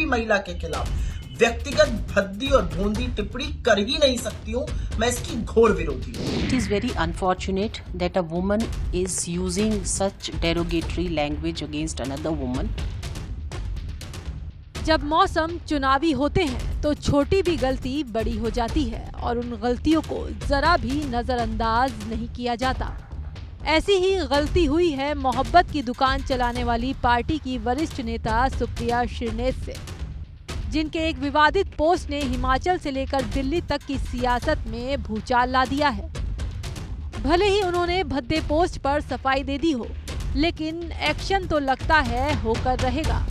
महिला के खिलाफ व्यक्तिगत भद्दी और भोंदी टिप्पणी कर ही नहीं सकती हूँ। मैं इसकी घोर विरोधी हूँ। It is very unfortunate that a woman is using such derogatory language against another woman. जब मौसम चुनावी होते हैं तो छोटी भी गलती बड़ी हो जाती है और उन गलतियों को जरा भी नजरअंदाज नहीं किया जाता। ऐसी ही गलती हुई है मोहब्बत की दुकान चलाने वाली पार्टी की वरिष्ठ नेता सुप्रिया श्रीनेत से, जिनके एक विवादित पोस्ट ने हिमाचल से लेकर दिल्ली तक की सियासत में भूचाल ला दिया है। भले ही उन्होंने भद्दे पोस्ट पर सफाई दे दी हो, लेकिन एक्शन तो लगता है होकर रहेगा।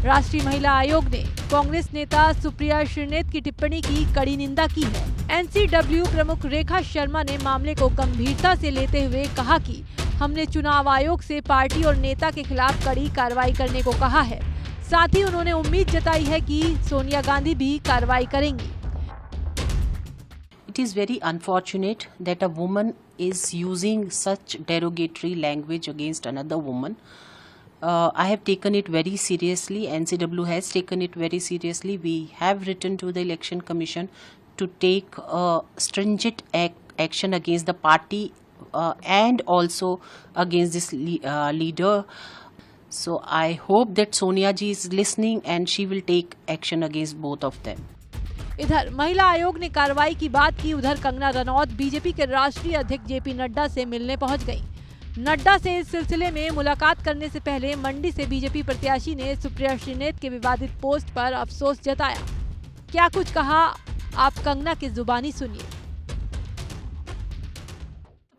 राष्ट्रीय महिला आयोग ने कांग्रेस नेता सुप्रिया श्रीनेत की टिप्पणी की कड़ी निंदा की है। एनसीडब्ल्यू प्रमुख रेखा शर्मा ने मामले को गंभीरता से लेते हुए कहा कि हमने चुनाव आयोग से पार्टी और नेता के खिलाफ कड़ी कार्रवाई करने को कहा है। साथ ही उन्होंने उम्मीद जताई है कि सोनिया गांधी भी कार्रवाई करेंगी। It is very unfortunate that a woman is using such derogatory language against another woman. I have taken it very seriously. NCW has taken it very seriously. We have written to the Election Commission to take stringent action against the party and also against this leader. So I hope that Sonia ji is listening and she will take action against both of them. इधर महिला आयोग ने कार्रवाई की बात की, उधर Kangana Ranaut BJP के राष्ट्रीय अध्यक्ष जेपी नड्डा से मिलने पहुंच गई। नड्डा से इस सिलसिले में मुलाकात करने से पहले मंडी से बीजेपी प्रत्याशी ने सुप्रिया श्रीनेत के विवादित पोस्ट पर अफसोस जताया। क्या कुछ कहा, आप कंगना की जुबानी सुनिए।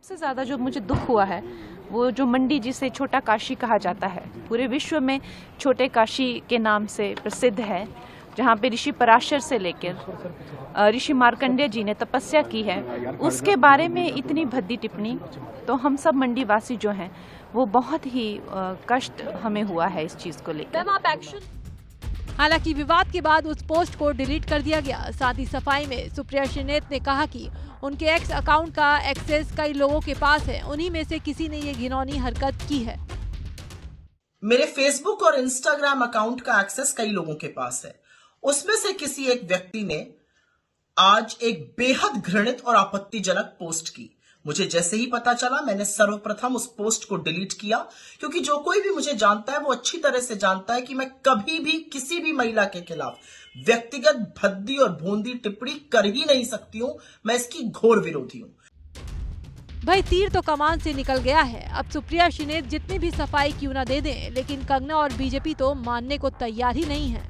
सबसे ज्यादा जो मुझे दुख हुआ है वो जो मंडी जिसे छोटा काशी कहा जाता है, पूरे विश्व में छोटे काशी के नाम से प्रसिद्ध है, जहाँ पे ऋषि पराशर से लेकर ऋषि मार्कंडेय जी ने तपस्या की है, उसके बारे में इतनी भद्दी टिप्पणी, तो हम सब मंडी वासी जो हैं वो बहुत ही कष्ट हमें हुआ है इस चीज को लेकर। हालांकि विवाद के बाद उस पोस्ट को डिलीट कर दिया गया। साथ ही सफाई में सुप्रिया श्रीनेत ने कहा कि उनके एक्स अकाउंट का एक्सेस कई लोगों के पास है, उन्हीं में से किसी ने ये घिनौनी हरकत की है। मेरे फेसबुक और इंस्टाग्राम अकाउंट का एक्सेस कई लोगों के पास है, उसमें से किसी एक व्यक्ति ने आज एक बेहद घृणित और आपत्तिजनक पोस्ट की। मुझे जैसे ही पता चला मैंने सर्वप्रथम उस पोस्ट को डिलीट किया, क्योंकि जो कोई भी मुझे जानता है वो अच्छी तरह से जानता है कि मैं कभी भी किसी भी महिला के खिलाफ व्यक्तिगत भद्दी और भोंदी टिप्पणी कर ही नहीं सकती हूं। मैं इसकी घोर विरोधी हूं। भाई तीर तो कमान से निकल गया है। अब सुप्रिया श्रीनेत जितनी भी सफाई क्यों न दे दें, लेकिन कंगना और बीजेपी तो मानने को तैयार ही नहीं है।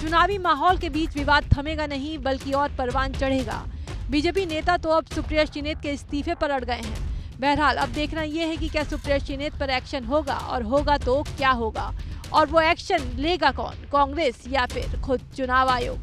चुनावी माहौल के बीच विवाद थमेगा नहीं, बल्कि और परवान चढ़ेगा। बीजेपी नेता तो अब सुप्रिया श्रीनेत के इस्तीफे पर अड़ गए हैं। बहरहाल अब देखना यह है कि क्या सुप्रिया श्रीनेत पर एक्शन होगा, और होगा तो क्या होगा, और वो एक्शन लेगा कौन, कांग्रेस या फिर खुद चुनाव आयोग।